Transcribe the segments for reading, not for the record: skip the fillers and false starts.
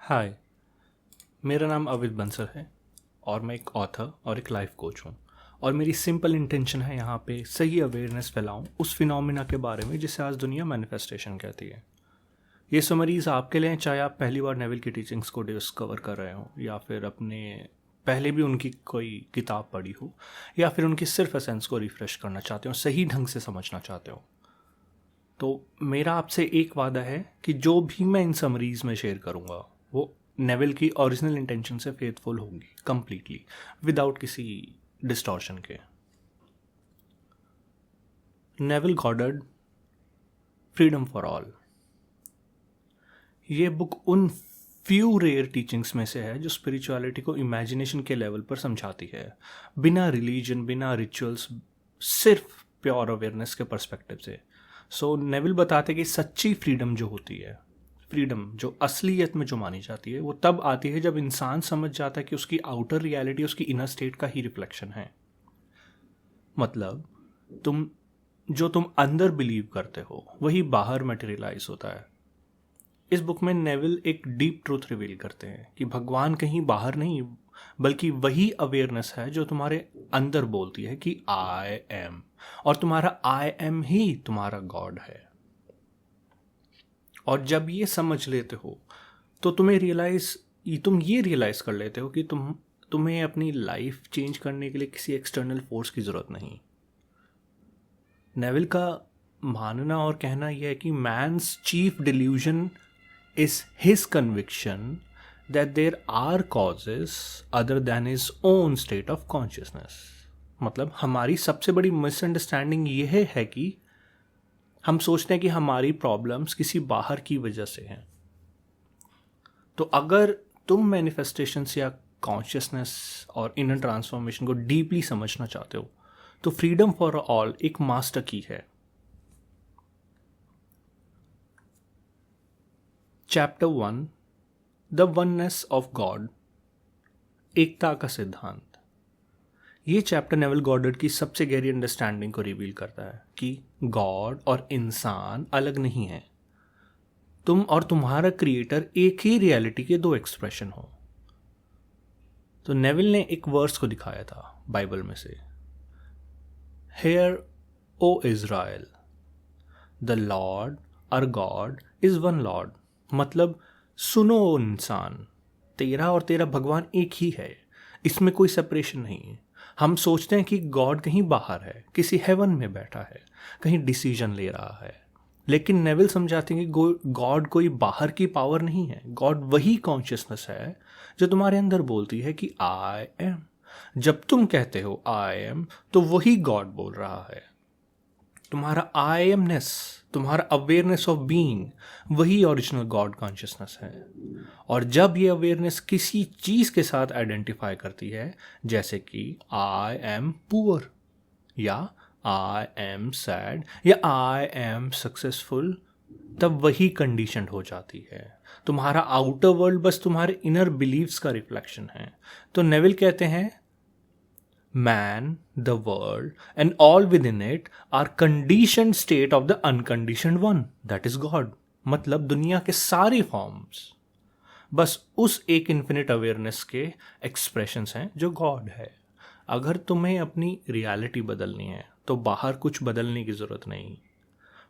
हाय, मेरा नाम अविद बंसल है और मैं एक ऑथर और एक लाइफ कोच हूँ। और मेरी सिंपल इंटेंशन है यहाँ पे सही अवेयरनेस फैलाऊँ उस फिनोमिना के बारे में जिसे आज दुनिया मैनिफेस्टेशन कहती है। ये समरीज आपके लिए हैं, चाहे आप पहली बार नेविल की टीचिंग्स को डिस्कवर कर रहे हो या फिर अपने पहले भी उनकी कोई किताब पढ़ी हो या फिर उनकी सिर्फ एसेंस को रिफ्रेश करना चाहते हो, सही ढंग से समझना चाहते हो। तो मेरा आपसे एक वादा है कि जो भी मैं इन समरीज में शेयर करूँगा वो नेविल की ओरिजिनल इंटेंशन से फेथफुल होंगी कंप्लीटली, विदाउट किसी डिस्टॉर्शन के। Neville Goddard, freedom for all. ये बुक उन फ्यू रेयर टीचिंग्स में से है जो स्पिरिचुअलिटी को इमेजिनेशन के लेवल पर समझाती है, बिना रिलीजन, बिना रिचुअल्स, सिर्फ प्योर अवेयरनेस के पर्सपेक्टिव से। सो नेविल बताते कि सच्ची फ्रीडम जो होती है, फ्रीडम जो असलियत में जो मानी जाती है, वो तब आती है जब इंसान समझ जाता है कि उसकी आउटर रियलिटी उसकी इनर स्टेट का ही रिफ्लेक्शन है। मतलब तुम अंदर बिलीव करते हो वही बाहर मटेरियलाइज होता है। इस बुक में नेविल एक डीप ट्रूथ रिवील करते हैं कि भगवान कहीं बाहर नहीं, बल्कि वही अवेयरनेस है जो तुम्हारे अंदर बोलती है कि आई एम, और तुम्हारा आई एम ही तुम्हारा गॉड है। और जब ये समझ लेते हो तो तुम ये रियलाइज कर लेते हो कि तुम्हें अपनी लाइफ चेंज करने के लिए किसी एक्सटर्नल फोर्स की जरूरत नहीं। नेविल का मानना और कहना यह है कि man's chief delusion is his conviction that there are causes other than his own state of consciousness. मतलब हमारी सबसे बड़ी मिसअंडरस्टैंडिंग यह है कि हम सोचते हैं कि हमारी प्रॉब्लम्स किसी बाहर की वजह से हैं। तो अगर तुम मैनिफेस्टेशंस या कॉन्शियसनेस और इनर ट्रांसफॉर्मेशन को डीपली समझना चाहते हो तो फ्रीडम फॉर ऑल एक मास्टर की है। Chapter 1, the oneness of God, एकता का सिद्धांत। ये चैप्टर नेविल गॉडर्ड की सबसे गहरी अंडरस्टैंडिंग को रिवील करता है कि गॉड और इंसान अलग नहीं है। तुम और तुम्हारा क्रिएटर एक ही रियलिटी के दो एक्सप्रेशन हो। तो नेविल ने एक वर्स को दिखाया था बाइबल में से, hear O Israel, the Lord our God is one Lord. मतलब सुनो ओ इंसान, तेरा और तेरा भगवान एक ही है, इसमें कोई सेपरेशन नहीं है। हम सोचते हैं कि गॉड कहीं बाहर है, किसी हेवन में बैठा है, कहीं डिसीजन ले रहा है, लेकिन नेविल समझाते हैं कि गॉड कोई बाहर की पावर नहीं है। गॉड वही कॉन्शियसनेस है जो तुम्हारे अंदर बोलती है कि आई एम। जब तुम कहते हो आई एम तो वही गॉड बोल रहा है। तुम्हारा आई एमनेस, तुम्हारा अवेयरनेस ऑफ बीइंग, वही ओरिजिनल गॉड कॉन्शियसनेस है। और जब ये अवेयरनेस किसी चीज़ के साथ आइडेंटिफाई करती है, जैसे कि आई एम पुअर या आई एम सैड या आई एम सक्सेसफुल, तब वही कंडीशनड हो जाती है। तुम्हारा आउटर वर्ल्ड बस तुम्हारे इनर बिलीव्स का रिफ्लेक्शन है। तो नेविल कहते हैं, man, the world, and all within it are conditioned state of the unconditioned one, that is God. मतलब दुनिया के सारी फॉर्म्स बस उस एक इन्फिनिट अवेयरनेस के एक्सप्रेशंस हैं जो गॉड है। अगर तुम्हें अपनी रियलिटी बदलनी है तो बाहर कुछ बदलने की ज़रूरत नहीं,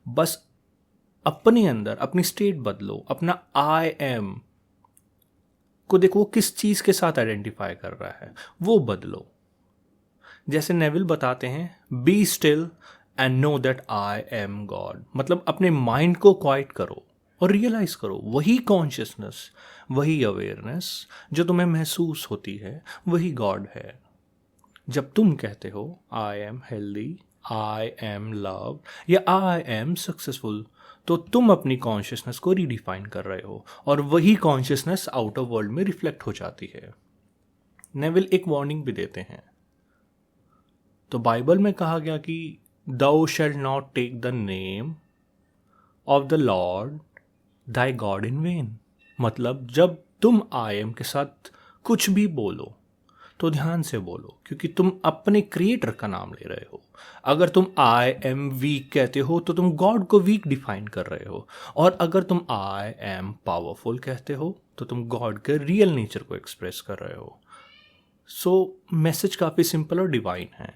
बस अपने अंदर अपनी स्टेट बदलो। अपना आई एम को देखो किस चीज़ के साथ आइडेंटिफाई कर रहा है, वो बदलो। जैसे नेविल बताते हैं, be still and know that I am God. मतलब अपने माइंड को क्वाइट करो और रियलाइज करो वही कॉन्शियसनेस, वही अवेयरनेस जो तुम्हें महसूस होती है, वही गॉड है। जब तुम कहते हो I am healthy, I am love या आई एम सक्सेसफुल, तो तुम अपनी कॉन्शियसनेस को रीडिफाइन कर रहे हो और वही कॉन्शियसनेस आउटर वर्ल्ड में रिफ्लेक्ट हो जाती है। नेविल एक वार्निंग भी देते हैं। तो बाइबल में कहा गया कि thou shalt not take the name of the Lord thy God in vain। मतलब जब तुम आई एम के साथ कुछ भी बोलो तो ध्यान से बोलो, क्योंकि तुम अपने क्रिएटर का नाम ले रहे हो। अगर तुम आई एम वीक कहते हो तो तुम गॉड को वीक डिफाइन कर रहे हो, और अगर तुम आई एम पावरफुल कहते हो तो तुम गॉड के रियल नेचर को एक्सप्रेस कर रहे हो। सो मैसेज काफ़ी सिंपल और डिवाइन है।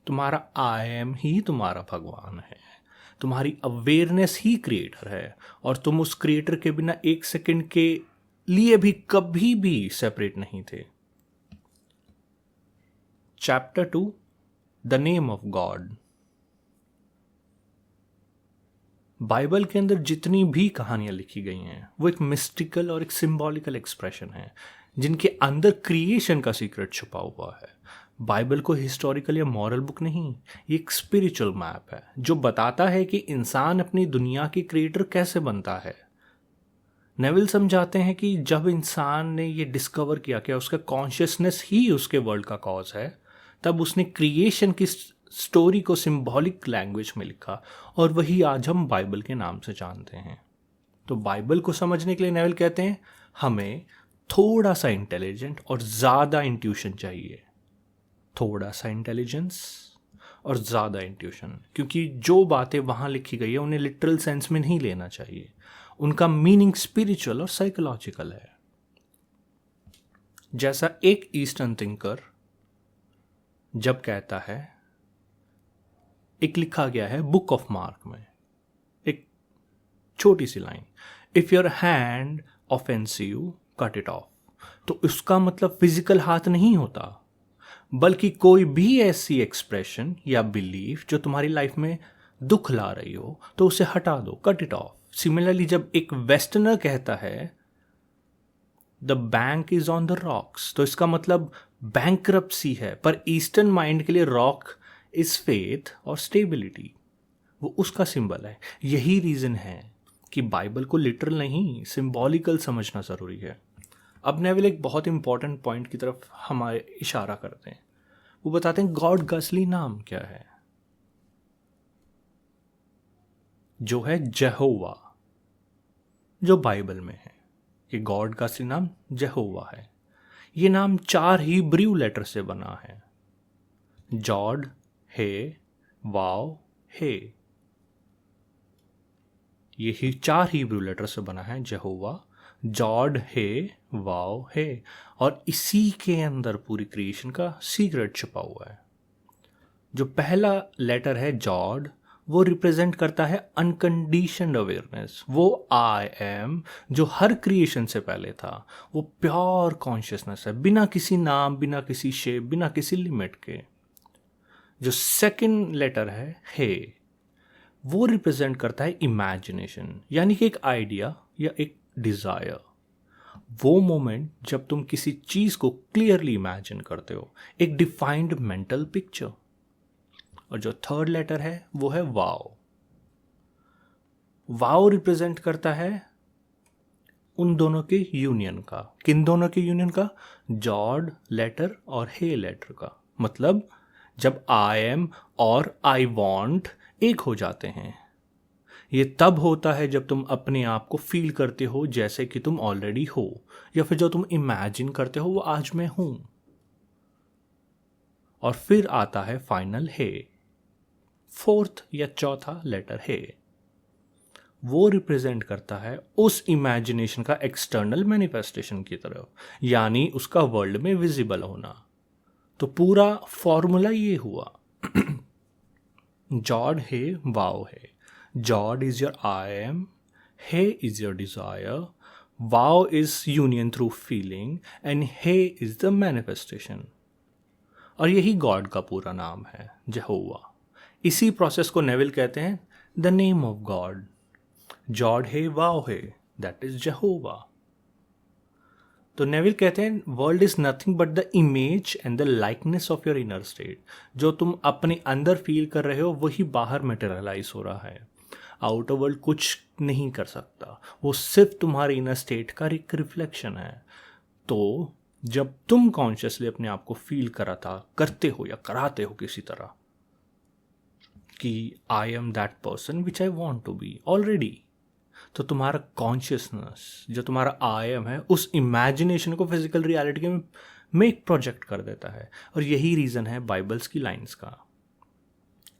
तुम्हारा आई एम ही तुम्हारा भगवान है, तुम्हारी अवेयरनेस ही क्रिएटर है, और तुम उस क्रिएटर के बिना एक सेकंड के लिए भी कभी भी सेपरेट नहीं थे। Chapter 2, the name of God. Bible के अंदर जितनी भी कहानियां लिखी गई हैं वो एक मिस्टिकल और एक सिंबॉलिकल एक्सप्रेशन है, जिनके अंदर क्रिएशन का सीक्रेट छुपा हुआ है। बाइबल को हिस्टोरिकल या मॉरल बुक नहीं, ये एक स्पिरिचुअल मैप है जो बताता है कि इंसान अपनी दुनिया के क्रिएटर कैसे बनता है। नेविल समझाते हैं कि जब इंसान ने ये डिस्कवर किया कि उसका कॉन्शियसनेस ही उसके वर्ल्ड का कॉज है, तब उसने क्रिएशन की स्टोरी को सिंबॉलिक लैंग्वेज में लिखा, और वही आज हम बाइबल के नाम से जानते हैं। तो बाइबल को समझने के लिए नेविल कहते हैं हमें थोड़ा सा इंटेलिजेंट और ज़्यादा इंट्यूशन चाहिए। थोड़ा सा इंटेलिजेंस और ज़्यादा इंट्यूशन, क्योंकि जो बातें वहाँ लिखी गई है उन्हें लिटरल सेंस में नहीं लेना चाहिए, उनका मीनिंग स्पिरिचुअल और साइकोलॉजिकल है। जैसा एक ईस्टर्न थिंकर जब कहता है, एक लिखा गया है बुक ऑफ मार्क में, एक छोटी सी line, if your hand offends you cut it off. तो इसका मतलब फिजिकल हाथ नहीं होता, बल्कि कोई भी ऐसी एक्सप्रेशन या बिलीफ जो तुम्हारी लाइफ में दुख ला रही हो तो उसे हटा दो, कट इट ऑफ। सिमिलरली जब एक वेस्टर्नर कहता है the bank is on the rocks, तो इसका मतलब बैंकरप्सी है, पर ईस्टर्न माइंड के लिए रॉक इज फेथ और स्टेबिलिटी, वो उसका सिंबल है। यही रीजन है कि बाइबल को लिटरल नहीं सिंबॉलिकल समझना जरूरी है। अब नेविल एक बहुत इंपॉर्टेंट पॉइंट की तरफ हमारे इशारा करते हैं। वो बताते हैं गॉड का असली नाम क्या है, जो है यहोवा, जो बाइबल में है। ये गॉड का असली नाम यहोवा है। ये नाम 4 हिब्रू लेटर से बना है, जॉड, हे, वाव, हे। यही 4 हिब्रू लेटर से बना है यहोवा, जॉड, हे, वाव, हे, और इसी के अंदर पूरी क्रिएशन का सीक्रेट छुपा हुआ है। जो पहला लेटर है जॉड, वो रिप्रेजेंट करता है अनकंडीशनड अवेयरनेस, वो आई एम जो हर क्रिएशन से पहले था, वो प्योर कॉन्शियसनेस है, बिना किसी नाम, बिना किसी शेप, बिना किसी लिमिट के। जो सेकंड लेटर है हे, वो रिप्रेजेंट करता है इमेजिनेशन, यानी कि एक आइडिया या एक डिजायर, वो मोमेंट जब तुम किसी चीज को क्लियरली इमेजिन करते हो, एक डिफाइंड मेंटल पिक्चर। और जो थर्ड लेटर है वो है वाव। वाव रिप्रेजेंट करता है उन दोनों के यूनियन का। किन दोनों के यूनियन का? जॉड लेटर और हे लेटर का। मतलब जब आई एम और आई वॉन्ट एक हो जाते हैं। ये तब होता है जब तुम अपने आप को फील करते हो जैसे कि तुम ऑलरेडी हो, या फिर जो तुम इमेजिन करते हो वो आज मैं हूं। और फिर आता है फाइनल हे, फोर्थ या चौथा लेटर हे। वो रिप्रेजेंट करता है उस इमेजिनेशन का एक्सटर्नल मैनिफेस्टेशन की तरफ, यानी उसका वर्ल्ड में विजिबल होना। तो पूरा फॉर्मूला ये हुआ Jod He Vav He. Jod is your I am, He is your desire, Vav is union through feeling, and He is the manifestation. और यही गॉड का पूरा नाम है, यहोवा। इसी प्रोसेस को नेविल कहते हैं the name of God. Jawed है, वाव है, दैट इज यहोवा। तो नेविल कहते हैं world is nothing but the image and the likeness of your inner state. जो तुम अपने अंदर फील कर रहे हो वही बाहर मटेरियलाइज हो रहा है। आउटर वर्ल्ड कुछ नहीं कर सकता, वो सिर्फ तुम्हारे इनर स्टेट का एक रिफ्लेक्शन है। तो जब तुम कॉन्शियसली अपने आप को फील करते हो या कराते हो किसी तरह कि I am that person which I want to be already, तो तुम्हारा कॉन्शियसनेस जो तुम्हारा आई एम है उस इमेजिनेशन को फिजिकल रियलिटी में में एक प्रोजेक्ट कर देता है। और यही रीज़न है बाइबल्स की लाइन्स का,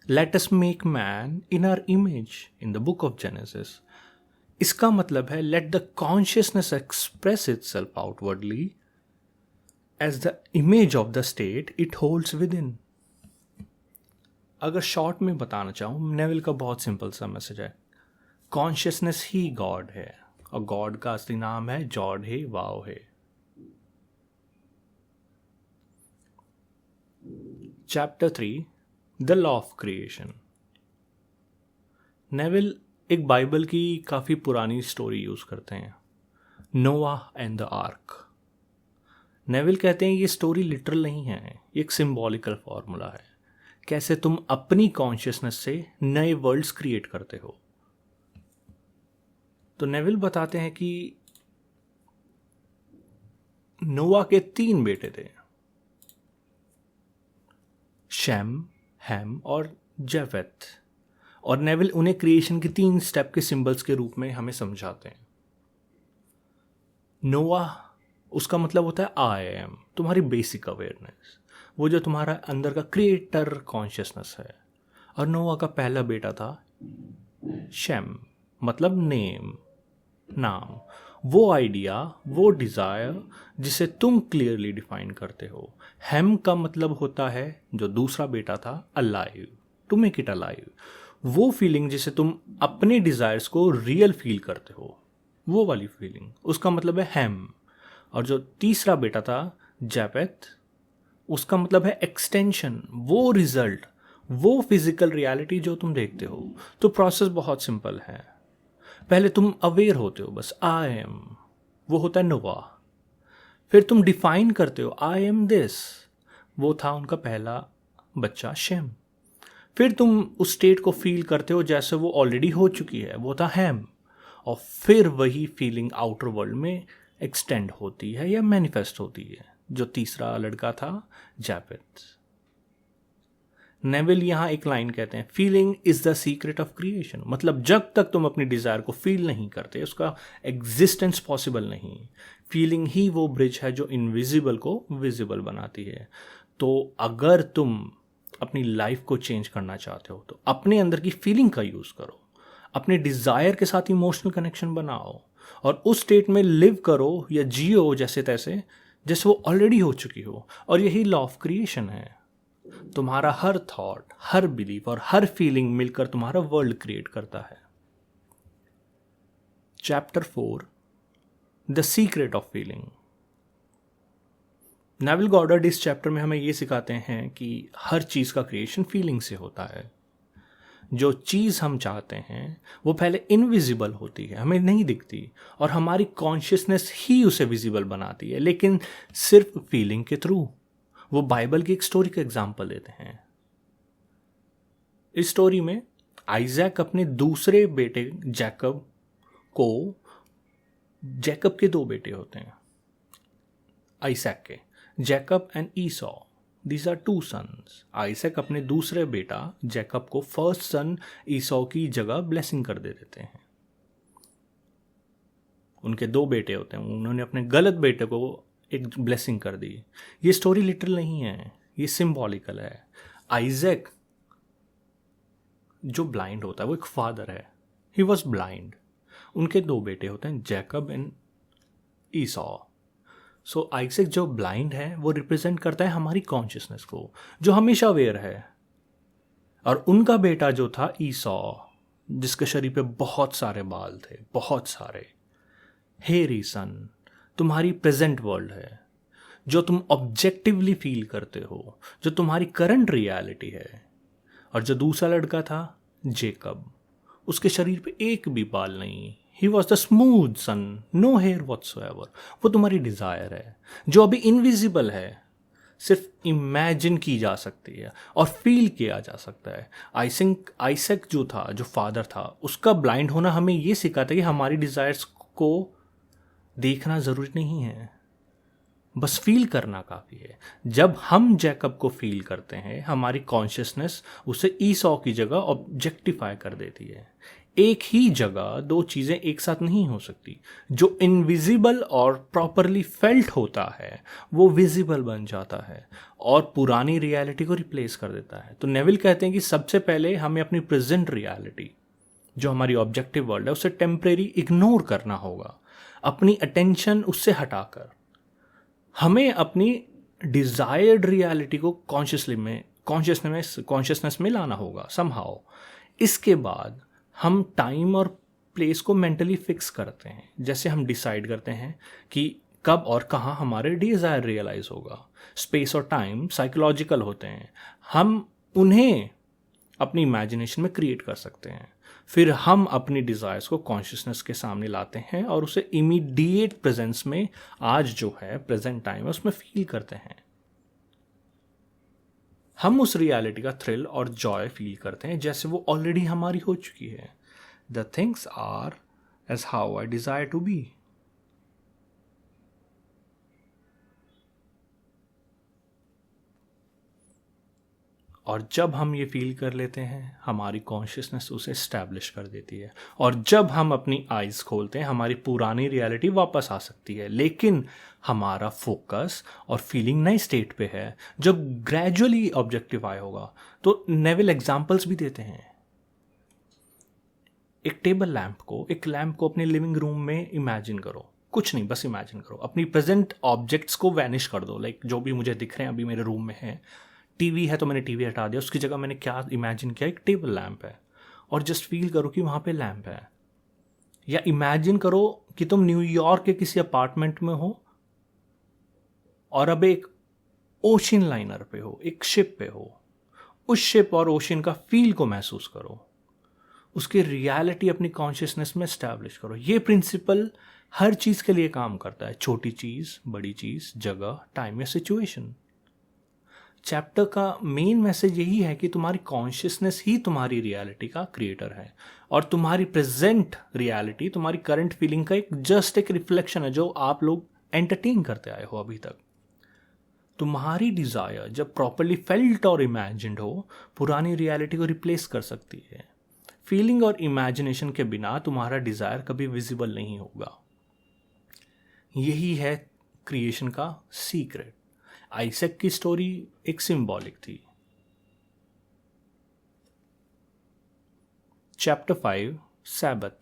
let us make man in our image in the book of Genesis. इसका मतलब है let the consciousness express itself outwardly as the image of the state it holds within. अगर short में बताना चाहूँ, Neville का बहुत सिंपल सा मैसेज है, कॉन्शियसनेस ही गॉड है, और गॉड का असली नाम है जॉड है, वाव है। Chapter 3, the law of creation. Neville एक बाइबल की काफ़ी पुरानी स्टोरी यूज़ करते हैं, नोआह एंड द आर्क। नेविल कहते हैं ये स्टोरी लिटरल नहीं है, ये एक सिंबॉलिकल फॉर्मूला है, कैसे तुम अपनी कॉन्शियसनेस से नए वर्ल्ड्स क्रिएट करते हो। तो नेविल बताते हैं कि नोआ के 3 बेटे थे, शैम, हैम और जेफेथ, और नेविल उन्हें क्रिएशन के 3 स्टेप के सिंबल्स के रूप में हमें समझाते हैं। नोआ, उसका मतलब होता है आई एम, तुम्हारी बेसिक अवेयरनेस, वो जो तुम्हारा अंदर का क्रिएटर कॉन्शियसनेस है। और नोआ का पहला बेटा था शैम, मतलब नेम, नाम, वो आइडिया, वो डिज़ायर जिसे तुम क्लियरली डिफाइन करते हो। हैम का मतलब होता है जो दूसरा बेटा था, alive, to make it alive, वो फीलिंग जिसे तुम अपने डिज़ायर्स को रियल फील करते हो, वो वाली फीलिंग, उसका मतलब है हैम। और जो तीसरा बेटा था जेपेथ, उसका मतलब है एक्सटेंशन, वो रिजल्ट, वो फिजिकल रियलिटी जो तुम देखते हो। तो प्रोसेस बहुत सिंपल है, पहले तुम अवेयर होते हो, बस आई एम, वो होता है नोआ। फिर तुम डिफाइन करते हो, आई एम दिस, वो था उनका पहला बच्चा शेम। फिर तुम उस स्टेट को फील करते हो जैसे वो ऑलरेडी हो चुकी है, वो था हैम। और फिर वही फीलिंग आउटर वर्ल्ड में एक्सटेंड होती है या मैनिफेस्ट होती है, जो तीसरा लड़का था जेपेथ। नेविल यहाँ एक लाइन कहते हैं, feeling is the secret of creation, मतलब जब तक तुम अपनी डिजायर को फील नहीं करते, उसका एग्जिस्टेंस पॉसिबल नहीं। फीलिंग ही वो ब्रिज है जो इनविजिबल को विजिबल बनाती है। तो अगर तुम अपनी लाइफ को चेंज करना चाहते हो तो अपने अंदर की फीलिंग का यूज करो, अपने डिजायर के साथ इमोशनल कनेक्शन बनाओ, और उस स्टेट में लिव करो या जियो जैसे तैसे, जैसे वो ऑलरेडी हो चुकी हो। और यही लॉ ऑफ क्रिएशन है, तुम्हारा हर थॉट, हर बिलीफ और हर फीलिंग मिलकर तुम्हारा वर्ल्ड क्रिएट करता है। Chapter 4, the secret of feeling. Neville Goddard इस चैप्टर में हमें ये सिखाते हैं कि हर चीज का क्रिएशन फीलिंग से होता है। जो चीज हम चाहते हैं वो पहले इनविजिबल होती है, हमें नहीं दिखती, और हमारी कॉन्शियसनेस ही उसे विजिबल बनाती है, लेकिन सिर्फ फीलिंग के थ्रू। वो बाइबल की एक स्टोरी का एग्जाम्पल देते हैं। इस स्टोरी में आइजैक अपने दूसरे बेटे जैकब को, जैकब के 2 बेटे होते हैं आइजैक के, Jacob and Esau, these are 2 sons. Isaac अपने दूसरे बेटा जैकब को फर्स्ट सन ईसॉ की जगह ब्लेसिंग कर दे देते हैं। उनके 2 बेटे होते हैं, उन्होंने अपने गलत बेटे को एक ब्लेसिंग कर दी। ये स्टोरी लिटरल नहीं है, ये सिंबॉलिकल है। आइजैक जो ब्लाइंड होता है वो एक फादर है, ही वॉज ब्लाइंड। उनके 2 बेटे होते हैं Jacob and Esow. So Isaac जो ब्लाइंड है वो रिप्रेजेंट करता है हमारी कॉन्शियसनेस को, जो हमेशा अवेयर है। और उनका बेटा जो था ईसॉ, जिसके शरीर पे बहुत सारे बाल थे, बहुत सारे। हेरी सन, तुम्हारी प्रेजेंट वर्ल्ड है, जो तुम ऑब्जेक्टिवली फील करते हो, जो तुम्हारी करंट रियलिटी है। और जो दूसरा लड़का था जेकब, उसके शरीर पे एक भी बाल नहीं, he was the smooth son, no hair whatsoever. वो तुम्हारी डिजायर है जो अभी इनविजिबल है, सिर्फ इमेजिन की जा सकती है और फील किया जा सकता है। आइजैक जो था, जो फादर था, उसका ब्लाइंड होना हमें ये सिखाता है कि हमारी डिजायर्स को देखना जरूरी नहीं है, बस फील करना काफ़ी है। जब हम जैकब को फील करते हैं, हमारी कॉन्शियसनेस उसे ईसॉ की जगह ऑब्जेक्टिफाई कर देती है। एक ही जगह दो चीज़ें एक साथ नहीं हो सकती। जो इनविजिबल और प्रॉपरली फेल्ट होता है वो विजिबल बन जाता है और पुरानी रियलिटी को रिप्लेस कर देता है। तो नेविल कहते हैं कि सबसे पहले हमें अपनी प्रेजेंट रियलिटी, जो हमारी ऑब्जेक्टिव वर्ल्ड है, उसे टेम्परेरी इग्नोर करना होगा। अपनी अटेंशन उससे हटाकर हमें अपनी डिजायर्ड रियलिटी को कॉन्शियसनेस में लाना होगा समहाउ। इसके बाद हम टाइम और प्लेस को मेंटली फिक्स करते हैं। जैसे हम डिसाइड करते हैं कि कब और कहाँ हमारे डिजायर रियलाइज होगा। स्पेस और टाइम साइकोलॉजिकल होते हैं, हम उन्हें अपनी इमेजिनेशन में क्रिएट कर सकते हैं। फिर हम अपनी डिज़ायर्स को कॉन्शियसनेस के सामने लाते हैं और उसे इमीडिएट प्रेजेंस में, आज जो है प्रेजेंट टाइम है, उसमें फील करते हैं। हम उस रियलिटी का थ्रिल और जॉय फील करते हैं जैसे वो ऑलरेडी हमारी हो चुकी है। The things are as how I desire to be. और जब हम ये फील कर लेते हैं, हमारी कॉन्शियसनेस उसे स्टैब्लिश कर देती है। और जब हम अपनी आइज़ खोलते हैं, हमारी पुरानी रियलिटी वापस आ सकती है। लेकिन हमारा फोकस और फीलिंग नई स्टेट पे है जब ग्रेजुअली ऑब्जेक्टिफाई होगा। तो नेविल एग्जाम्पल्स भी देते हैं। एक लैम्प को अपने लिविंग रूम में इमेजिन करो। कुछ नहीं, बस इमेजिन करो। अपनी प्रेजेंट ऑब्जेक्ट्स को वैनिश कर दो। लाइक जो भी मुझे दिख रहे हैं अभी मेरे रूम में है। टीवी है तो मैंने टीवी हटा दिया, उसकी जगह मैंने क्या इमेजिन किया, एक टेबल लैम्प है। और जस्ट फील करो कि वहाँ पे लैम्प है। या इमेजिन करो कि तुम न्यूयॉर्क के किसी अपार्टमेंट में हो और अब एक ओशन लाइनर पे हो, एक शिप पे हो। उस शिप और ओशन का फील को महसूस करो, उसकी रियलिटी अपनी कॉन्शियसनेस में एस्टैब्लिश करो। ये प्रिंसिपल हर चीज़ के लिए काम करता है, छोटी चीज़, बड़ी चीज़, जगह, टाइम या सिचुएशन। चैप्टर का मेन मैसेज यही है कि तुम्हारी कॉन्शियसनेस ही तुम्हारी रियलिटी का क्रिएटर है और तुम्हारी प्रेजेंट रियलिटी तुम्हारी करंट फीलिंग का एक रिफ्लेक्शन है जो आप लोग एंटरटेन करते आए हो अभी तक। तुम्हारी डिजायर जब प्रॉपरली फेल्ट और इमेजिन्ड हो, पुरानी रियलिटी को रिप्लेस कर सकती है। फीलिंग और इमेजिनेशन के बिना तुम्हारा डिजायर कभी विजिबल नहीं होगा। यही है क्रिएशन का सीक्रेट। आइजैक की स्टोरी एक सिंबॉलिक थी। चैप्टर 5 सैबत।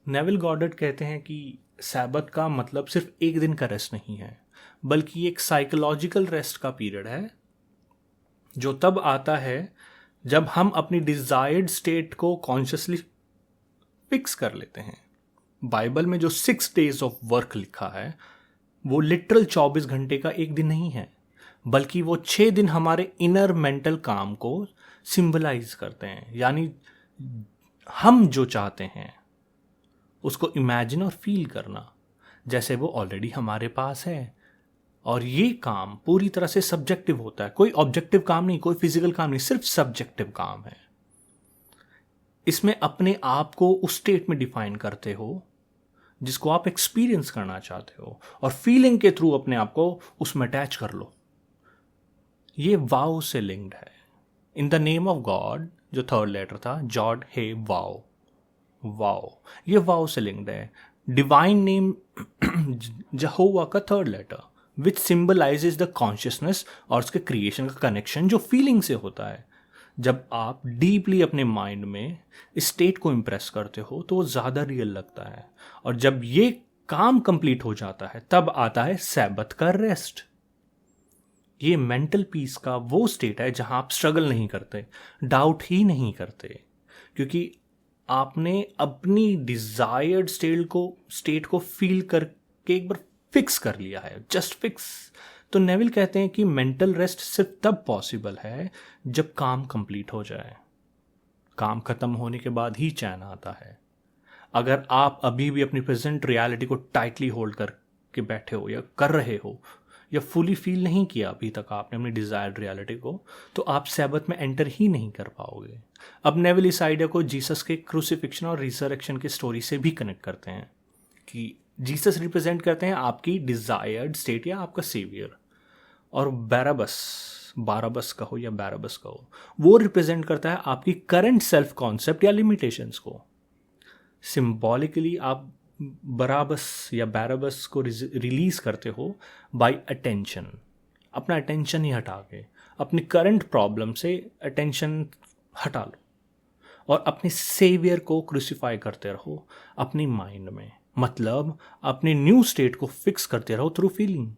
नेविल गॉडर्ड कहते हैं कि सैबत का मतलब सिर्फ एक दिन का रेस्ट नहीं है, बल्कि एक साइकोलॉजिकल रेस्ट का पीरियड है जो तब आता है जब हम अपनी डिजायर्ड स्टेट को कॉन्शियसली फिक्स कर लेते हैं। बाइबल में जो 6 days ऑफ वर्क लिखा है वो लिटरल 24 घंटे का एक दिन नहीं है, बल्कि वो 6 दिन हमारे इनर मेंटल काम को सिंबलाइज करते हैं। यानी हम जो चाहते हैं उसको इमेजिन और फील करना जैसे वो ऑलरेडी हमारे पास है। और ये काम पूरी तरह से सब्जेक्टिव होता है, कोई ऑब्जेक्टिव काम नहीं, कोई फिजिकल काम नहीं, सिर्फ सब्जेक्टिव काम है। इसमें अपने आप को उस स्टेट में डिफाइन करते हो जिसको आप एक्सपीरियंस करना चाहते हो और फीलिंग के थ्रू अपने आप को उसमें अटैच कर लो। ये वाओ से लिंक्ड है। In the name of God जो 3rd लेटर था, जॉड हे वाओ, वाओ, ये वाओ से लिंक्ड है। डिवाइन नेम यहोवा का 3rd letter which symbolizes the consciousness और उसके क्रिएशन का कनेक्शन जो फीलिंग से होता है। जब आप डीपली अपने माइंड में इस स्टेट को इम्प्रेस करते हो तो वो ज़्यादा रियल लगता है। और जब ये काम कंप्लीट हो जाता है तब आता है सैबत का रेस्ट। ये मेंटल पीस का वो स्टेट है जहां आप स्ट्रगल नहीं करते, डाउट ही नहीं करते, क्योंकि आपने अपनी डिजायर्ड स्टेट को फील करके एक बार फिक्स कर लिया है, जस्ट फिक्स। तो नेविल कहते हैं कि मेंटल रेस्ट सिर्फ तब पॉसिबल है जब काम कंप्लीट हो जाए। काम खत्म होने के बाद ही चैन आता है। अगर आप अभी भी अपनी प्रेजेंट रियलिटी को टाइटली होल्ड करके बैठे हो या कर रहे हो या फुली फील नहीं किया अभी तक आपने अपनी डिजायर्ड रियलिटी को, तो आप सैबत में एंटर ही नहीं कर पाओगे। अब नेविल इस आइडिया को जीसस के क्रूसिफिक्शन और रिजरेक्शन की स्टोरी से भी कनेक्ट करते हैं कि जीसस रिप्रेजेंट करते हैं आपकी डिजायर्ड स्टेट या आपका सेवियर, और बारबस कहो या बैरबस कहो, वो रिप्रेजेंट करता है आपकी करंट सेल्फ कॉन्सेप्ट या लिमिटेशंस को। सिंबॉलिकली आप बराबस या बैराबस को रिलीज करते हो बाय अटेंशन। अपना अटेंशन ही हटा के अपनी करंट प्रॉब्लम से अटेंशन हटा लो और अपने सेवियर को क्रूसिफाई करते रहो अपनी माइंड में, मतलब अपने न्यू स्टेट को फिक्स करते रहो थ्रू फीलिंग।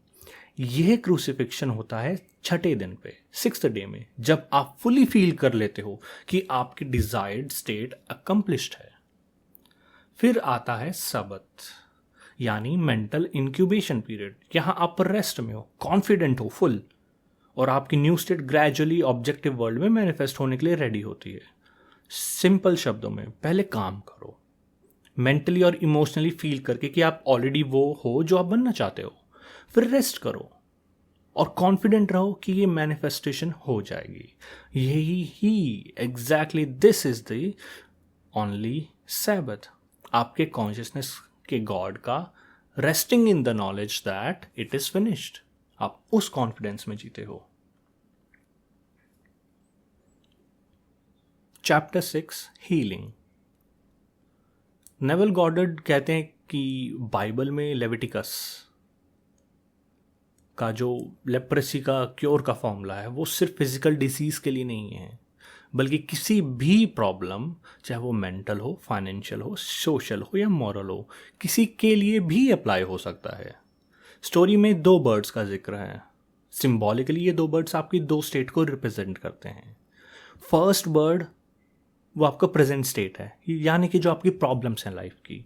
यह क्रूसिफिक्शन होता है छठे दिन पे, 6th डे में, जब आप फुली फील कर लेते हो कि आपकी डिजायर्ड स्टेट अकम्प्लिश्ड है। फिर आता है सबत, यानी मेंटल इंक्यूबेशन पीरियड। यहां आप रेस्ट में हो, कॉन्फिडेंट हो फुल, और आपकी new state gradually objective world में मैनिफेस्ट होने के लिए रेडी होती है। सिंपल शब्दों में, पहले काम करो मेंटली और इमोशनली फील करके कि आप ऑलरेडी वो हो जो आप बनना चाहते हो। फिर रेस्ट करो और कॉन्फिडेंट रहो कि ये मैनिफेस्टेशन हो जाएगी। यही ही exactly this is the only Sabbath, आपके कॉन्शियसनेस के गॉड का resting in the knowledge that it is finished. आप उस कॉन्फिडेंस में जीते हो। Chapter 6 healing. नेवल गॉडर्ड कहते हैं कि बाइबल में लेविटिकस का जो लेप्रेसी का क्योर का फॉर्मूला है वो सिर्फ फिजिकल डिसीज के लिए नहीं है, बल्कि किसी भी प्रॉब्लम, चाहे वो मेंटल हो, फाइनेंशियल हो, सोशल हो या मॉरल हो, किसी के लिए भी अप्लाई हो सकता है। स्टोरी में 2 बर्ड्स का जिक्र है। सिंबॉलिकली ये 2 बर्ड्स आपकी 2 स्टेट को रिप्रेजेंट करते हैं। फर्स्ट बर्ड वो आपका प्रेजेंट स्टेट है, यानी कि जो आपकी प्रॉब्लम्स हैं लाइफ की,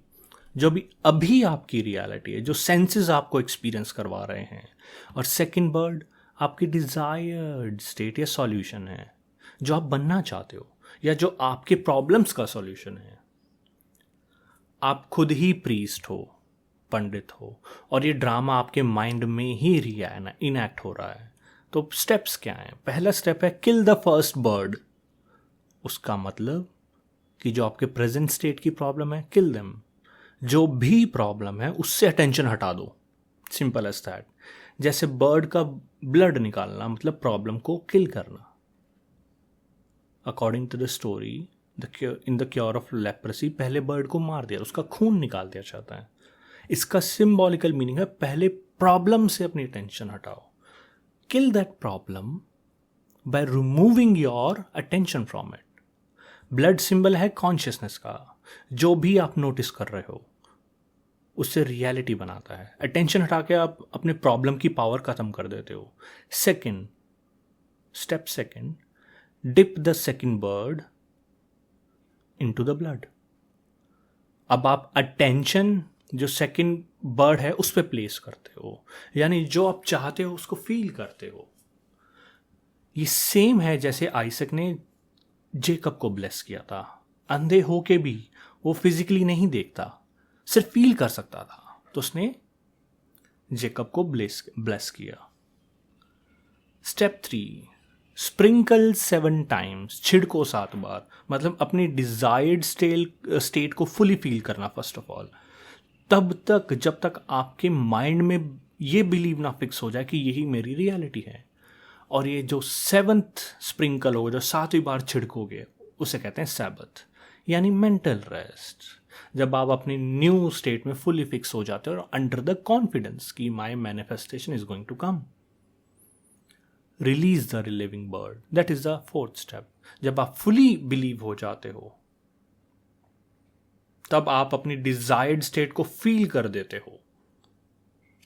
जो भी अभी आपकी रियलिटी है, जो सेंसेस आपको एक्सपीरियंस करवा रहे हैं। और सेकंड बर्ड आपकी डिजायर्ड स्टेट या सॉल्यूशन है, जो आप बनना चाहते हो या जो आपके प्रॉब्लम्स का सॉल्यूशन है। आप खुद ही प्रीस्ट हो, पंडित हो, और ये ड्रामा आपके माइंड में ही इनैक्ट हो रहा है। तो स्टेप्स क्या हैं? पहला स्टेप है किल द फर्स्ट बर्ड। उसका मतलब कि जो आपके प्रेजेंट स्टेट की प्रॉब्लम है, किल देम। जो भी प्रॉब्लम है उससे अटेंशन हटा दो, सिंपल एज दैट। जैसे बर्ड का ब्लड निकालना मतलब प्रॉब्लम को किल करना। According to the story in the cure of leprosy, पहले बर्ड को मार दिया, उसका खून निकाल दिया जाता है। इसका सिंबॉलिकल मीनिंग है पहले प्रॉब्लम से अपनी टेंशन हटाओ। Kill that problem by removing your attention from it. Blood symbol है कॉन्शियसनेस का, जो भी आप नोटिस कर रहे हो उससे रियलिटी बनाता है। अटेंशन हटा के आप अपने प्रॉब्लम की पावर खत्म कर देते हो। Step second, dip the second bird into the blood. अब आप अटेंशन जो सेकंड बर्ड है उस पर प्लेस करते हो, यानी जो आप चाहते हो उसको फील करते हो। ये सेम है जैसे आइसक ने जेकब को ब्लेस किया था। अंधे होके भी वो फिजिकली नहीं देखता, सिर्फ फील कर सकता था, तो उसने जेकब को ब्लेस किया। स्टेप 3, स्प्रिंकल 7 टाइम्स, छिड़को 7 बार, मतलब अपनी डिजायर्ड स्टेट को फुली फील करना फर्स्ट ऑफ ऑल। तब तक जब तक आपके माइंड में ये बिलीव ना फिक्स हो जाए कि यही मेरी रियलिटी है। और ये जो 7th स्प्रिंकल होगा, जो 7वीं बार छिड़कोगे, उसे कहते हैं सैबथ, यानी मेंटल रेस्ट। जब आप अपनी न्यू स्टेट में फुली फिक्स हो जाते हो और अंडर द कॉन्फिडेंस कि my manifestation is going to come. Release the relieving bird, that is the 4th step. जब आप फुली बिलीव हो जाते हो तब आप अपनी डिजायर्ड स्टेट को फील कर देते हो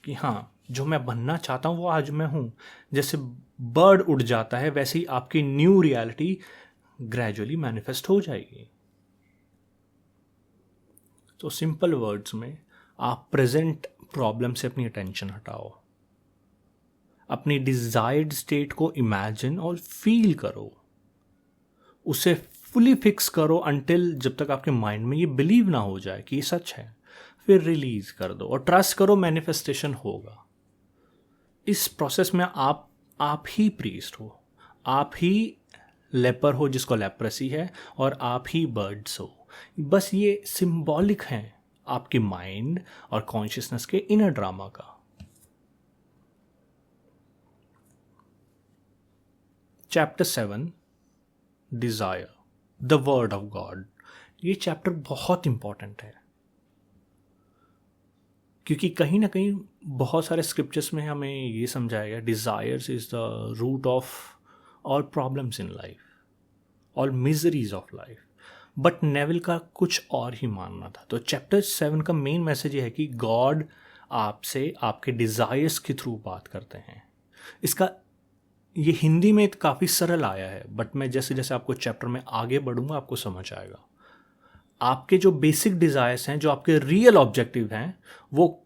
कि हाँ, जो मैं बनना चाहता हूं वो आज मैं हूं। जैसे बर्ड उड़ जाता है वैसे ही आपकी न्यू रियलिटी ग्रेजुअली मैनिफेस्ट हो जाएगी। तो सिंपल वर्ड्स में, आप प्रेजेंट प्रॉब्लम से अपनी अटेंशन हटाओ, अपनी डिजायर्ड स्टेट को इमेजिन और फील करो, उसे फुली फिक्स करो अंटिल जब तक आपके माइंड में ये बिलीव ना हो जाए कि ये सच है। फिर रिलीज कर दो और ट्रस्ट करो मैनिफेस्टेशन होगा। इस प्रोसेस में आप ही प्रीस्ट हो, आप ही लेपर हो जिसको लेप्रेसी है, और आप ही बर्ड्स हो। बस ये सिंबॉलिक है आपके माइंड और कॉन्शियसनेस के इनर ड्रामा का। Chapter 7, desire, the word of God, ये चैप्टर बहुत इंपॉर्टेंट है, क्योंकि कहीं ना कहीं बहुत सारे स्क्रिप्चर्स में हमें ये समझाया गया desires is the root of all problems in life, all miseries of life. But Neville का कुछ और ही मानना था। तो चैप्टर 7 का मेन मैसेज ये है कि गॉड आपसे आपके डिज़ायर्स के थ्रू बात करते हैं। इसका ये हिंदी में काफ़ी सरल आया है, बट मैं जैसे जैसे आपको चैप्टर में आगे बढ़ूंगा आपको समझ आएगा। आपके जो बेसिक डिज़ायर्स हैं, जो आपके रियल ऑब्जेक्टिव हैं, वो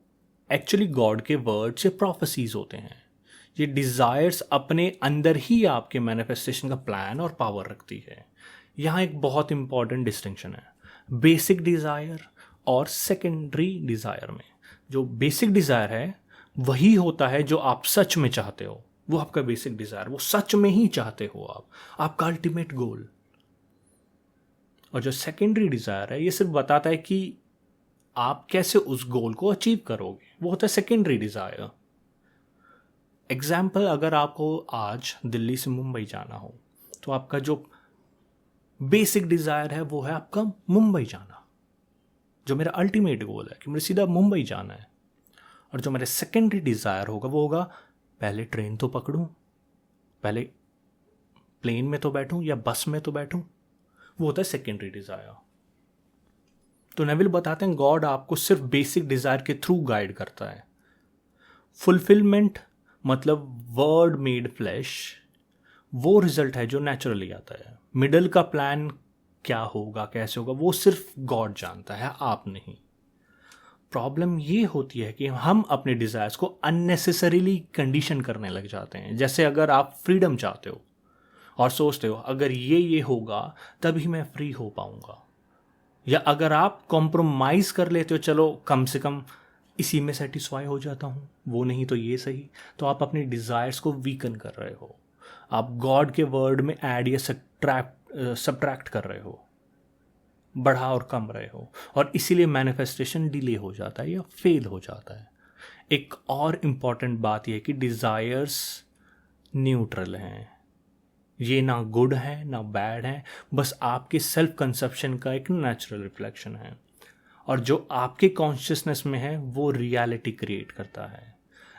एक्चुअली गॉड के वर्ड्स या प्रोफेसीज होते हैं। ये डिज़ायर्स अपने अंदर ही आपके मैनिफेस्टेशन का प्लान और पावर रखती है। यहाँ एक बहुत इंपॉर्टेंट डिस्टिंक्शन है बेसिक डिज़ायर और सेकेंडरी डिज़ायर में। जो बेसिक डिज़ायर है वही होता है जो आप सच में चाहते हो, वो आपका बेसिक डिज़ायर, वो सच में ही चाहते हो आप, आपका अल्टीमेट गोल। और जो सेकेंडरी डिज़ायर है ये सिर्फ बताता है कि आप कैसे उस गोल को अचीव करोगे, वो होता है सेकेंडरी डिज़ायर। एग्जाम्पल, अगर आपको आज दिल्ली से मुंबई जाना हो तो आपका जो बेसिक डिज़ायर है वो है आपका मुंबई जाना, जो मेरा अल्टीमेट गोल है कि मुझे सीधा मुंबई जाना है। और जो मेरा सेकेंडरी डिज़ायर होगा वो होगा पहले ट्रेन तो पकड़ूं, पहले प्लेन में तो बैठूं या बस में तो बैठूं, वो होता है सेकेंडरी डिज़ायर। तो नेविल बताते हैं गॉड आपको सिर्फ बेसिक डिज़ायर के थ्रू गाइड करता है। फुलफिलमेंट मतलब वर्ड मेड फ्लैश, वो रिजल्ट है जो नेचुरली आता है। मिडल का प्लान क्या होगा, कैसे होगा, वो सिर्फ गॉड जानता है, आप नहीं। प्रॉब्लम ये होती है कि हम अपने डिज़ायर्स को अननेसेसरीली कंडीशन करने लग जाते हैं। जैसे अगर आप फ्रीडम चाहते हो और सोचते हो अगर ये होगा तभी मैं फ्री हो पाऊंगा, या अगर आप कॉम्प्रोमाइज़ कर लेते हो, चलो कम से कम इसी में सेटिस्फाई हो जाता हूँ, वो नहीं तो ये सही, तो आप अपने डिज़ायर्स को वीकन कर रहे हो। आप गॉड के वर्ड में ऐड या सब्ट्रैक्ट कर रहे हो, बढ़ा और कम रहे हो, और इसीलिए मैनिफेस्टेशन डिले हो जाता है या फेल हो जाता है। एक और इम्पॉर्टेंट बात यह है कि डिज़ायर्स न्यूट्रल हैं, ये ना गुड है ना बैड है, बस आपके सेल्फ कंसेप्शन का एक नेचुरल रिफ्लेक्शन है। और जो आपके कॉन्शियसनेस में है वो रियलिटी क्रिएट करता है।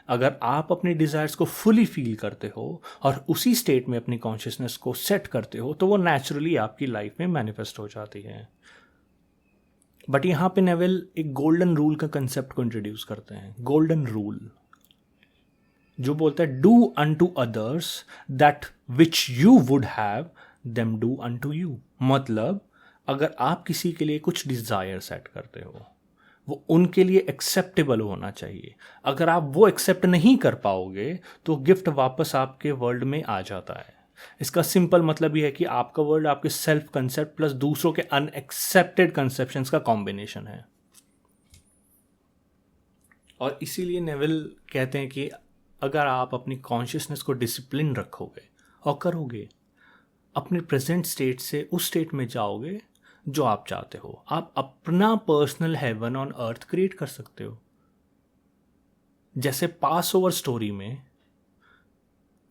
अगर आप अपने डिज़ायर्स को फुली फील करते हो और उसी स्टेट में अपनी कॉन्शियसनेस को सेट करते हो तो वो नेचुरली आपकी लाइफ में मैनिफेस्ट हो जाती है। बट यहाँ पे नेविल एक गोल्डन रूल का कंसेप्ट को इंट्रोड्यूस करते हैं। गोल्डन रूल जो बोलता है do unto others that which you would have them do unto you. मतलब अगर आप किसी के लिए कुछ डिज़ायर सेट करते हो वो उनके लिए एक्सेप्टेबल होना चाहिए। अगर आप वो एक्सेप्ट नहीं कर पाओगे तो गिफ्ट वापस आपके वर्ल्ड में आ जाता है। इसका सिंपल मतलब ये है कि आपका वर्ल्ड आपके सेल्फ कंसेप्ट प्लस दूसरों के अनएक्सेप्टेड कंसेप्शंस का कॉम्बिनेशन है। और इसीलिए नेविल कहते हैं कि अगर आप अपनी कॉन्शियसनेस को डिसिप्लिन रखोगे और करोगे, अपने प्रेजेंट स्टेट से उस स्टेट में जाओगे जो आप चाहते हो, आप अपना personal heaven on earth create कर सकते हो। जैसे पास ओवर स्टोरी में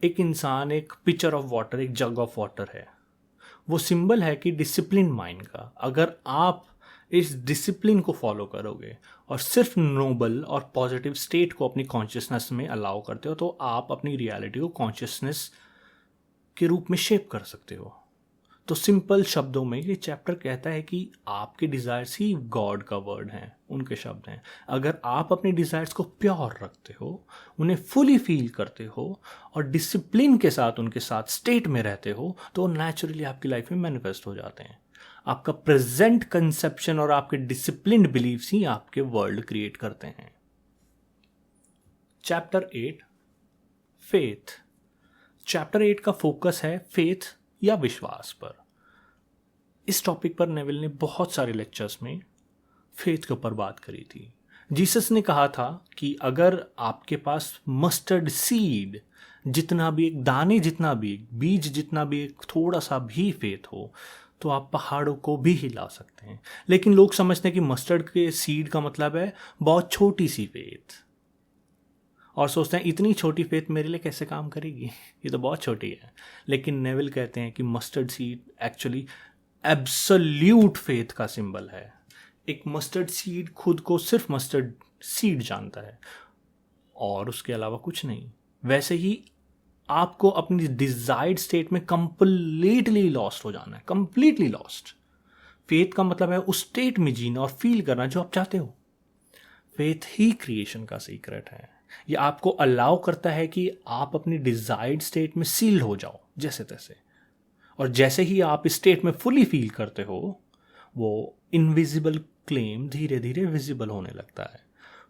एक इंसान एक पिचर ऑफ वाटर, एक जग ऑफ वाटर है, वो सिंबल है कि डिसिप्लिन माइंड का। अगर आप इस डिसिप्लिन को फॉलो करोगे और सिर्फ नोबल और पॉजिटिव स्टेट को अपनी कॉन्शियसनेस में अलाउ करते हो तो आप अपनी रियलिटी को कॉन्शियसनेस के रूप में शेप कर सकते हो। तो सिंपल शब्दों में ये चैप्टर कहता है कि आपके डिज़ायर्स ही गॉड का वर्ड हैं, उनके शब्द हैं। अगर आप अपने डिज़ायर्स को प्योर रखते हो, उन्हें फुली फील करते हो और डिसिप्लिन के साथ उनके साथ स्टेट में रहते हो तो नेचुरली आपकी लाइफ में मैनिफेस्ट हो जाते हैं। आपका प्रेजेंट कंसेप्शन और आपके डिसिप्लिन्ड बिलीव्स ही आपके वर्ल्ड क्रिएट करते हैं। Chapter 8 faith. चैप्टर 8 का फोकस है फेथ या विश्वास पर। इस टॉपिक पर नेविल ने बहुत सारे लेक्चर्स में फेथ के ऊपर बात करी थी। जीसस ने कहा था कि अगर आपके पास मस्टर्ड सीड जितना भी, एक दाने जितना भी, बीज जितना भी, एक थोड़ा सा भी फेथ हो तो आप पहाड़ों को भी हिला सकते हैं। लेकिन लोग समझते हैं कि मस्टर्ड के सीड का मतलब है बहुत छोटी सी फेथ, और सोचते हैं इतनी छोटी फेथ मेरे लिए कैसे काम करेगी, ये तो बहुत छोटी है। लेकिन नेविल कहते हैं कि mustard seed actually absolute faith का सिंबल है। एक मस्टर्ड सीड खुद को सिर्फ मस्टर्ड सीड जानता है और उसके अलावा कुछ नहीं। वैसे ही आपको अपनी डिजायर्ड स्टेट में कंप्लीटली लॉस्ट हो जाना है, कंप्लीटली लॉस्ट। फेथ का मतलब है उस स्टेट में जीना और फील करना जो आप चाहते हो। फेथ ही क्रिएशन का सीक्रेट है। ये आपको अलाउ करता है कि आप अपनी डिजायर्ड स्टेट में सील्ड हो जाओ जैसे तैसे, और जैसे ही आप इस स्टेट में फुली फील करते हो वो इनविजिबल क्लेम धीरे धीरे विजिबल होने लगता है।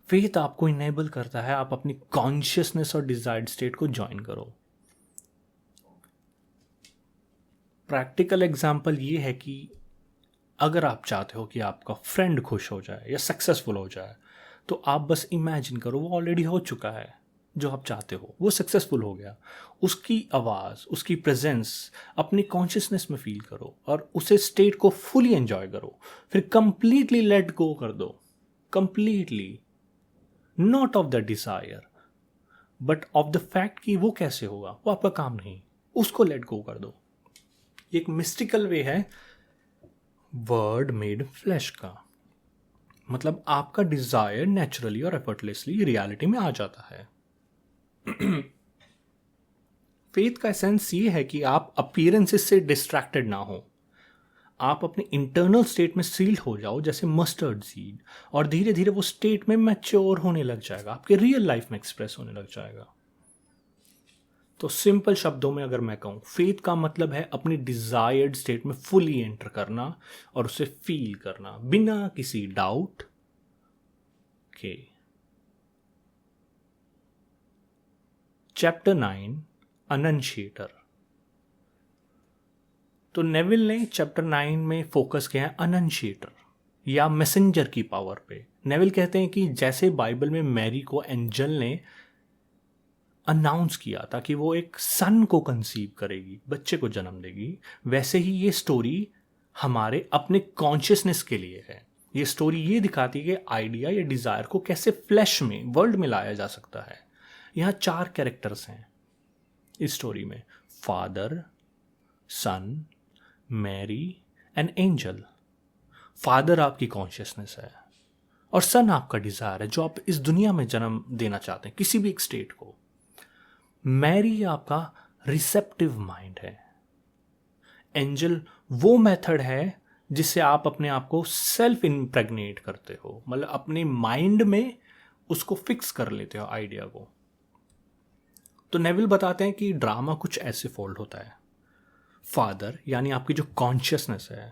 फेथ आपको इनेबल करता है आप अपनी कॉन्शियसनेस और डिजायर्ड स्टेट को ज्वाइन करो। प्रैक्टिकल एग्जाम्पल ये है कि अगर आप चाहते हो कि आपका फ्रेंड खुश हो जाए या सक्सेसफुल हो जाए, तो आप बस इमेजिन करो वो ऑलरेडी हो चुका है जो आप चाहते हो, वो सक्सेसफुल हो गया। उसकी आवाज़, उसकी प्रेजेंस अपनी कॉन्शियसनेस में फील करो और उसे स्टेट को फुली एंजॉय करो। फिर कंप्लीटली लेट गो कर दो, completely, not of the desire but of the fact कि वो कैसे होगा, वो आपका काम नहीं, उसको लेट गो कर दो। एक मिस्टिकल वे है वर्ड मेड फ्लैश का, मतलब आपका डिजायर नेचुरली और एफर्टलेसली रियलिटी में आ जाता है। फेथ का एसेंस ये है कि आप अपीयरेंसेस से डिस्ट्रैक्टेड ना हो, आप अपने इंटरनल स्टेट में सील्ड हो जाओ जैसे मस्टर्ड सीड, और धीरे धीरे वो स्टेट में मैच्योर होने लग जाएगा, आपके रियल लाइफ में एक्सप्रेस होने लग जाएगा। तो सिंपल शब्दों में अगर मैं कहूं, फेथ का मतलब है अपनी डिजायर्ड स्टेट में फुली एंटर करना और उसे फील करना बिना किसी डाउट के। चैप्टर 9 अनंशिएटर। तो नेविल ने चैप्टर 9 में फोकस किया है अनंशिएटर या मैसेंजर की पावर पे। नेविल कहते हैं कि जैसे बाइबल में मैरी को एंजल ने अनाउंस किया था कि वो एक सन को कंसीव करेगी, बच्चे को जन्म देगी, वैसे ही ये स्टोरी हमारे अपने कॉन्शियसनेस के लिए है। ये स्टोरी ये दिखाती है कि आइडिया या डिजायर को कैसे फ्लैश में, वर्ल्ड में लाया जा सकता है। यहाँ 4 कैरेक्टर्स हैं इस स्टोरी में, father, son, Mary and angel. Father आपकी कॉन्शियसनेस है और सन आपका डिजायर है जो आप इस दुनिया में जन्म देना चाहते हैं किसी भी एक स्टेट को। मैरी आपका रिसेप्टिव माइंड है। एंजल वो मेथड है जिससे आप अपने आप को सेल्फ इम्प्रेग्नेट करते हो, मतलब अपने माइंड में उसको फिक्स कर लेते हो आइडिया को। तो नेविल बताते हैं कि ड्रामा कुछ ऐसे फोल्ड होता है। फादर यानी आपकी जो कॉन्शियसनेस है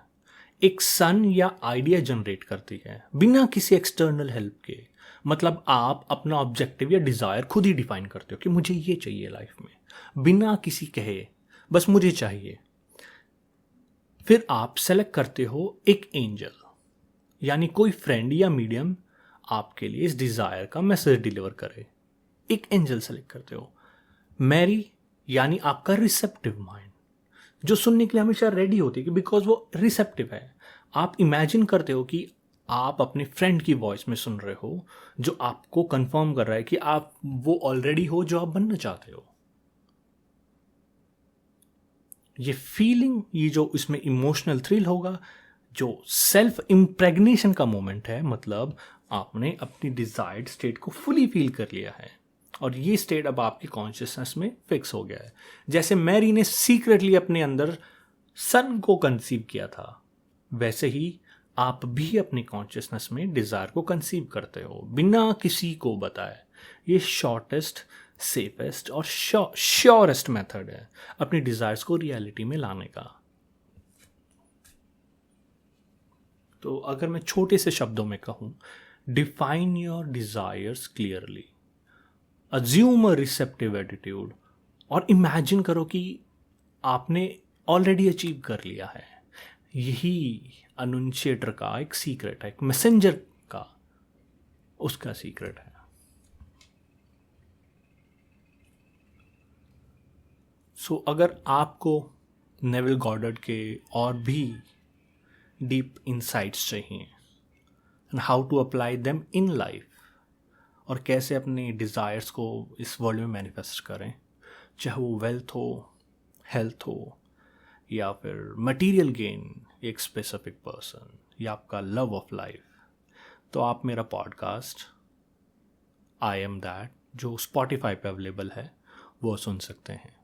एक सन या आइडिया जनरेट करती है बिना किसी एक्सटर्नल हेल्प के, मतलब आप अपना ऑब्जेक्टिव या डिजायर खुद ही डिफाइन करते हो कि मुझे ये चाहिए लाइफ में, बिना किसी कहे, बस मुझे चाहिए। फिर आप सेलेक्ट करते हो एक एंजल यानी कोई फ्रेंड या मीडियम आपके लिए इस डिजायर का मैसेज डिलीवर करे, एक एंजल सेलेक्ट करते हो। मैरी यानी आपका रिसेप्टिव माइंड जो सुनने के लिए हमेशा रेडी होती है बिकॉज वो रिसेप्टिव है। आप इमेजिन करते हो कि आप अपने फ्रेंड की वॉइस में सुन रहे हो जो आपको कंफर्म कर रहा है कि आप वो ऑलरेडी हो जो आप बनना चाहते हो। ये फीलिंग, ये जो इसमें इमोशनल थ्रिल होगा, जो सेल्फ इम्प्रेग्नेशन का मोमेंट है, मतलब आपने अपनी डिजायर्ड स्टेट को फुली फील कर लिया है और ये स्टेट अब आपकी कॉन्शियसनेस में फिक्स हो गया है। जैसे मैरी ने सीक्रेटली अपने अंदर सन को कंसीव किया था, वैसे ही आप भी अपनी कॉन्शियसनेस में डिजायर को कंसीव करते हो बिना किसी को बताए। ये शॉर्टेस्ट, सेफेस्ट और श्योरेस्ट मेथड है अपनी डिजायर्स को रियलिटी में लाने का। तो अगर मैं छोटे से शब्दों में कहूं, define your desires clearly, assume a receptive attitude और इमेजिन करो कि आपने ऑलरेडी अचीव कर लिया है। यही अनुंशिएटर का एक सीक्रेट है, एक मैसेंजर का उसका सीक्रेट है। सो अगर आपको नेविल गॉडर्ड के और भी डीप इंसाइट्स चाहिए and how to apply them in life और कैसे अपने डिज़ायर्स को इस वर्ल्ड में मैनिफेस्ट करें, चाहे वो वेल्थ हो, हेल्थ हो या फिर मटेरियल गेन एक स्पेसिफिक पर्सन या आपका लव ऑफ लाइफ, तो आप मेरा पॉडकास्ट आई एम दैट जो स्पॉटिफाई पे अवेलेबल है वो सुन सकते हैं।